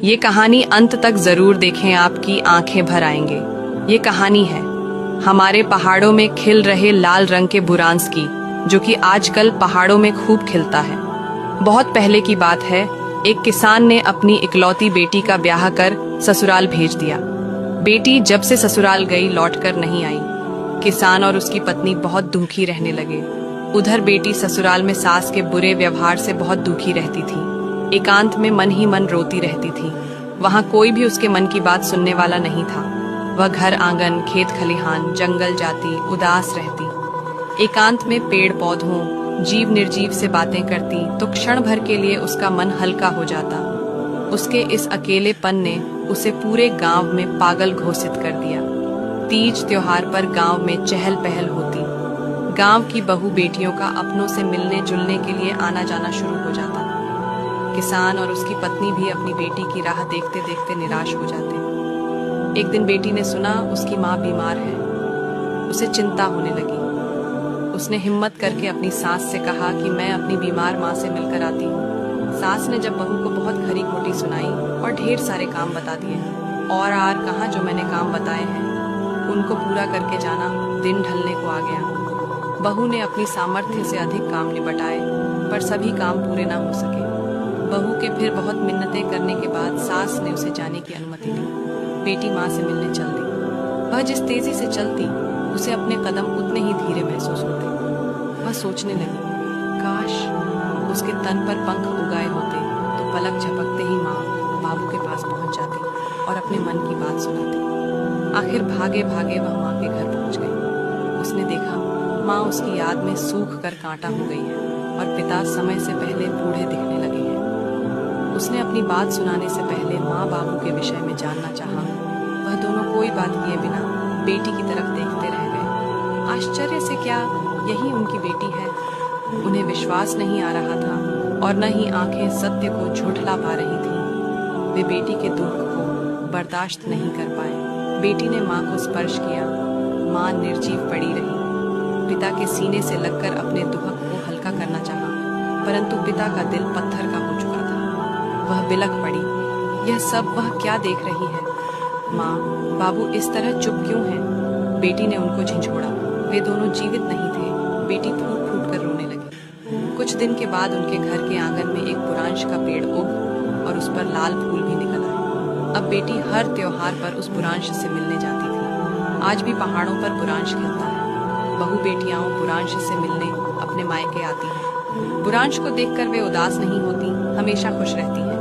ये कहानी अंत तक जरूर देखें, आपकी आंखें भर आएंगे। ये कहानी है हमारे पहाड़ों में खिल रहे लाल रंग के बुरांस की, जो कि आजकल पहाड़ों में खूब खिलता है। बहुत पहले की बात है, एक किसान ने अपनी इकलौती बेटी का ब्याह कर ससुराल भेज दिया। बेटी जब से ससुराल गई लौटकर नहीं आई। किसान और उसकी पत्नी बहुत दुखी रहने लगे। उधर बेटी ससुराल में सास के बुरे व्यवहार से बहुत दुखी रहती थी। एकांत में मन ही मन रोती रहती थी। वहां कोई भी उसके मन की बात सुनने वाला नहीं था। वह घर आंगन, खेत खलिहान, जंगल जाती, उदास रहती। एकांत में पेड़ पौधों, जीव निर्जीव से बातें करती तो क्षण भर के लिए उसका मन हल्का हो जाता। उसके इस अकेलेपन ने उसे पूरे गांव में पागल घोषित कर दिया। तीज त्योहार पर गांव में चहल पहल होती। गांव की बहू बेटियों का अपनों से मिलने जुलने के लिए आना जाना शुरू हो जाता। किसान और उसकी पत्नी भी अपनी बेटी की राह देखते देखते निराश हो जाते। एक दिन बेटी ने सुना उसकी माँ बीमार है। उसे चिंता होने लगी। उसने हिम्मत करके अपनी सास से कहा कि मैं अपनी बीमार माँ से मिलकर आती हूँ। सास ने जब बहू को बहुत खरी खोटी सुनाई और ढेर सारे काम बता दिए, और आर कहाँ जो मैंने काम बताए हैं उनको पूरा करके जाना, दिन ढलने को आ गया। बहू ने अपनी सामर्थ्य से अधिक काम निपटाए, पर सभी काम पूरे ना हो सके। बहू के फिर बहुत मिन्नतें करने के बाद सास ने उसे जाने की अनुमति दी। बेटी माँ से मिलने चल दी। वह जिस तेजी से चलती, उसे अपने कदम उतने ही धीरे महसूस होते। वह सोचने लगी, काश उसके तन पर पंख उगाए होते तो पलक झपकते ही माँ बाबू के पास पहुंच जाती और अपने मन की बात सुनाती। आखिर भागे भागे वह माँ के घर पहुंच गई। उसने देखा माँ उसकी याद में सूख कर कांटा हो गई है और पिता समय से पहले बूढ़े दिखने लगे हैं। उसने अपनी बात सुनाने से पहले माँ बाबू के विषय में जानना चाहा। वह दोनों कोई बात किए बिना बेटी की तरफ देखते रह गए। आश्चर्य से क्या यही उनकी बेटी है? उन्हें विश्वास नहीं आ रहा था और न ही आंखें सत्य को झुठला पा रही थी। वे बेटी के दुख को बर्दाश्त नहीं कर पाए। बेटी ने माँ को स्पर्श किया। माँ निर्जीव पड़ी रही। पिता के सीने से लगकर अपने दुख को हल्का करना चाहा, परंतु पिता का दिल पत्थर का हो चुका था। वह बिलख पड़ी। यह सब वह क्या देख रही है? माँ, बाबू इस तरह चुप क्यों हैं? बेटी ने उनको झिझोड़ा। वे दोनों जीवित नहीं थे। बेटी फूट फूट कर रोने लगी। कुछ दिन के बाद उनके घर के आंगन में एक बुरांश का पेड़ उग और उस पर लाल फूल भी निकल आए। अब बेटी हर त्योहार पर उस बुरांश से मिलने जाती थी। आज भी पहाड़ों पर बुरांश खिलता है। बहू बेटियां बुरांश से मिलने अपने मायके आती हैं। बुरांश को देखकर वे उदास नहीं होती, हमेशा खुश रहती हैं।